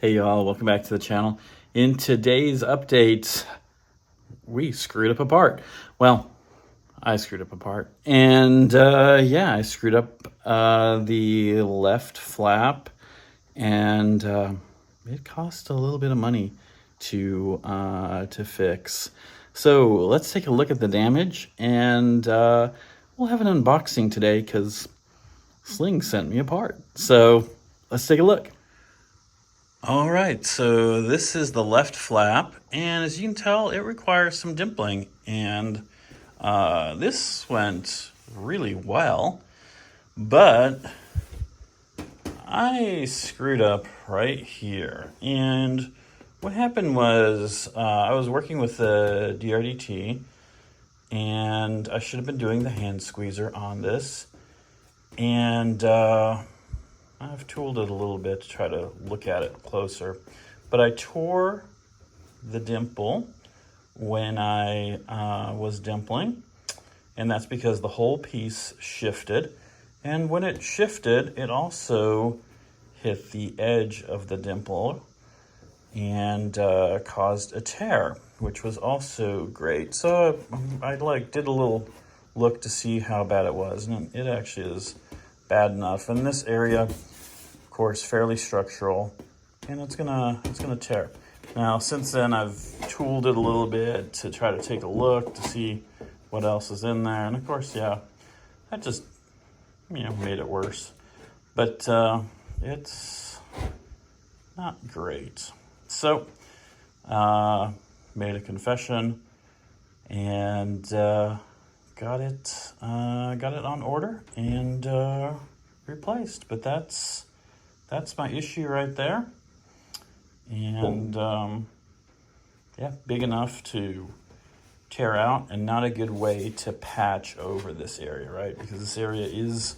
Hey y'all, welcome back to the channel. In today's update, we screwed up a part. Well, I screwed up a part. And yeah, I screwed up the left flap, and it cost a little bit of money to fix. So let's take a look at the damage, and we'll have an unboxing today because Sling sent me a part. So let's take a look. All right, so this is the left flap, and as you can tell, it requires some dimpling, and this went really well, but I screwed up right here. And what happened was I was working with the DRDT, and I should have been doing the hand squeezer on this, and I've tooled it a little bit to try to look at it closer, but I tore the dimple when I was dimpling, and that's because the whole piece shifted, and when it shifted, it also hit the edge of the dimple and caused a tear, which was also great. So I did a little look to see how bad it was, and it actually is bad enough. In this area, of course, fairly structural, and it's gonna tear. Now, since then, I've tooled it a little bit to try to take a look to see what else is in there, and of course, yeah, that just made it worse. But it's not great. So, made a confession and got it on order and replaced. But that's my issue right there. And yeah, big enough to tear out, and not a good way to patch over this area, right? Because this area is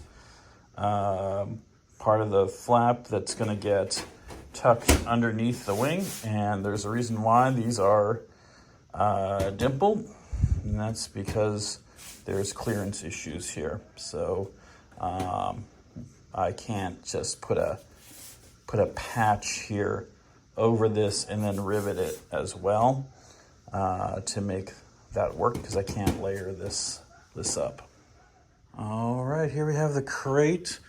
part of the flap that's going to get tucked underneath the wing, and there's a reason why these are dimpled, and that's because there's clearance issues here. So I can't just put a patch here over this and then rivet it as well to make that work, because I can't layer this up. All right, here we have the crate.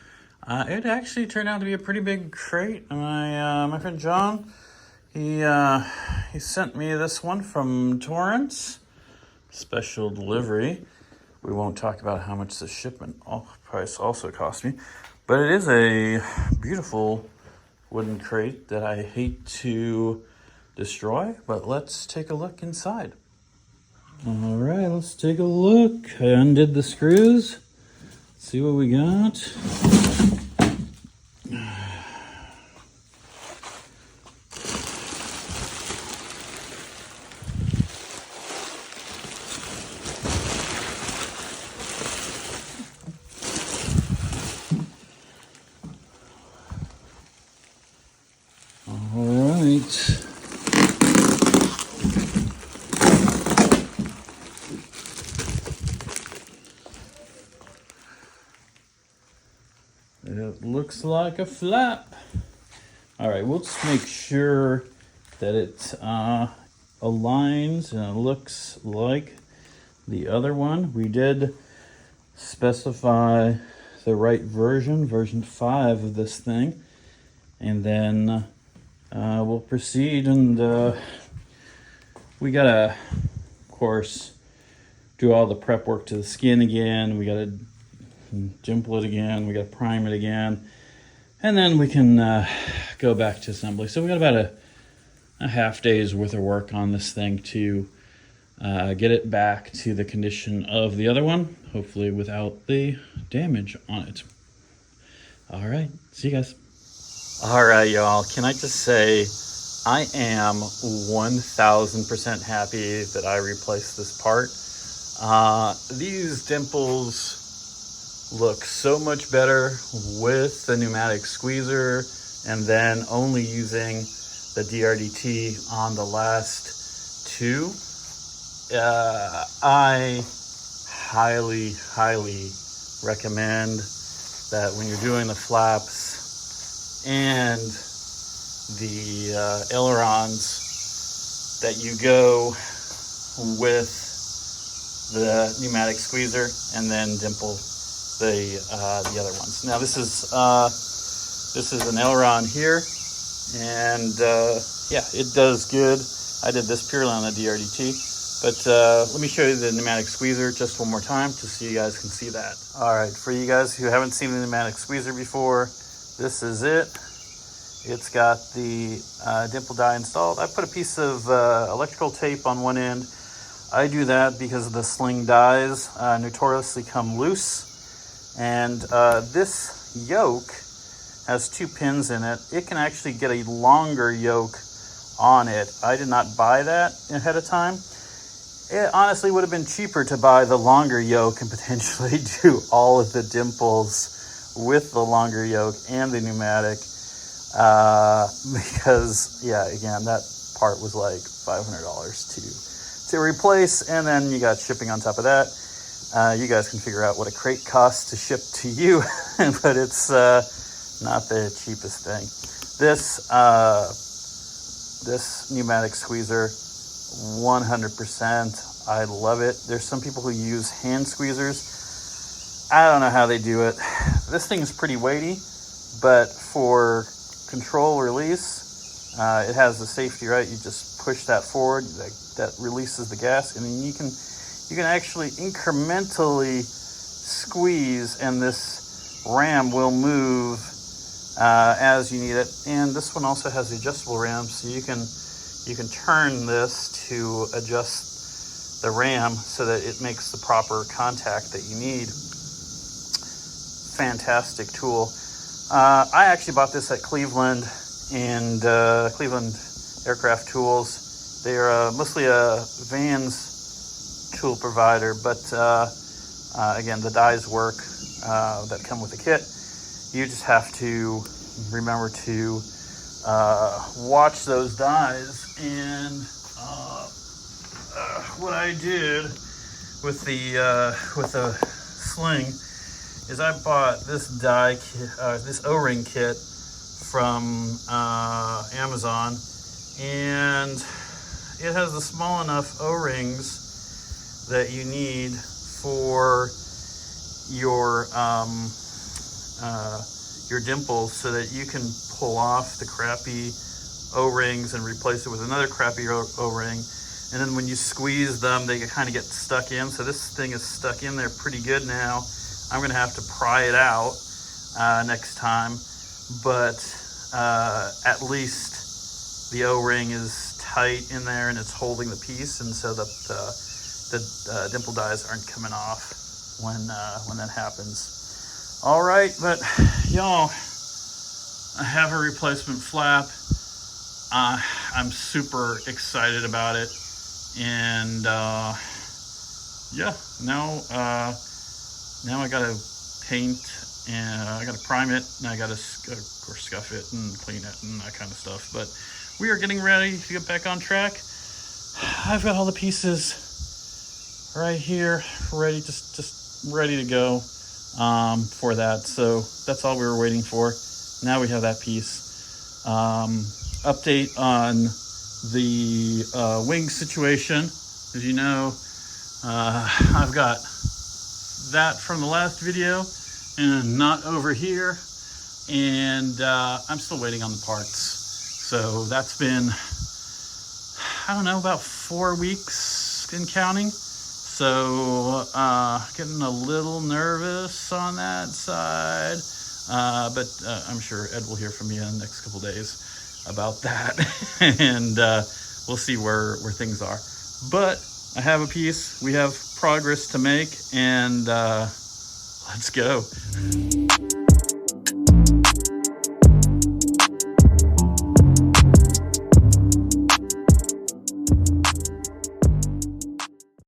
It actually turned out to be a pretty big crate. My friend John, he sent me this one from Torrance, special delivery. We won't talk about how much the shipment price also cost me, but it is a beautiful wooden crate that I hate to destroy. But let's take a look inside. All right, let's take a look. I undid the screws. Let's see what we got. All right. It looks like a flap. All right, we'll just make sure that it aligns and it looks like the other one. We did specify the right version 5 of this thing, and then we'll proceed, and we gotta, of course, do all the prep work to the skin again. We gotta dimple it again, we gotta prime it again, and then we can go back to assembly. So we got about a half day's worth of work on this thing to get it back to the condition of the other one, hopefully without the damage on it. All right, see you guys. All right, y'all, can I just say I am 1000% happy that I replaced this part. These dimples look so much better with the pneumatic squeezer, and then only using the DRDT on the last two. I highly recommend that when you're doing the flaps and the ailerons that you go with the pneumatic squeezer, and then dimple the other ones. Now this is an aileron here, and yeah, it does good. I did this purely on the DRDT, but let me show you the pneumatic squeezer just one more time just so you guys can see that. All right, for you guys who haven't seen the pneumatic squeezer before, this is it. It's got the dimple die installed. I put a piece of electrical tape on one end. I do that because the Sling dies notoriously come loose. And this yoke has 2 pins in it. It can actually get a longer yoke on it. I did not buy that ahead of time. It honestly would have been cheaper to buy the longer yoke and potentially do all of the dimples with the longer yoke and the pneumatic. Because, yeah, again, that part was like $500 to replace, and then you got shipping on top of that. You guys can figure out what a crate costs to ship to you, but it's not the cheapest thing. This pneumatic squeezer, 100%, I love it. There's some people who use hand squeezers. I don't know how they do it. This thing's pretty weighty, but for control release, it has the safety, right? You just push that forward, that releases the gas, and then you can actually incrementally squeeze, and this ram will move as you need it. And this one also has the adjustable ram, so you can turn this to adjust the ram so that it makes the proper contact that you need. Fantastic tool. I actually bought this at Cleveland and Cleveland Aircraft Tools. They are mostly a Vans tool provider, but again, the dies work that come with the kit. You just have to remember to watch those dies. And what I did with the Sling is I bought this die kit, this O-ring kit from Amazon, and it has the small enough O-rings that you need for your dimples, so that you can pull off the crappy O-rings and replace it with another crappy O-ring. And then when you squeeze them, they kind of get stuck in. So this thing is stuck in there pretty good now. I'm gonna have to pry it out next time, but at least the O-ring is tight in there and it's holding the piece, and so that the dimple dies aren't coming off when that happens. All right, but y'all, I have a replacement flap. I'm super excited about it, and yeah, now I gotta paint, and I gotta prime it, and I gotta of course scuff it and clean it and that kind of stuff. But we are getting ready to get back on track. I've got all the pieces right here, ready, just ready to go for that. So that's all we were waiting for. Now we have that piece. Update on the wing situation. As you know, I've got that from the last video and not over here, and I'm still waiting on the parts. So that's been, I don't know, about 4 weeks and counting. So getting a little nervous on that side, but I'm sure Ed will hear from me in the next couple days about that, and we'll see where things are. But I have a piece, we have progress to make, and let's go.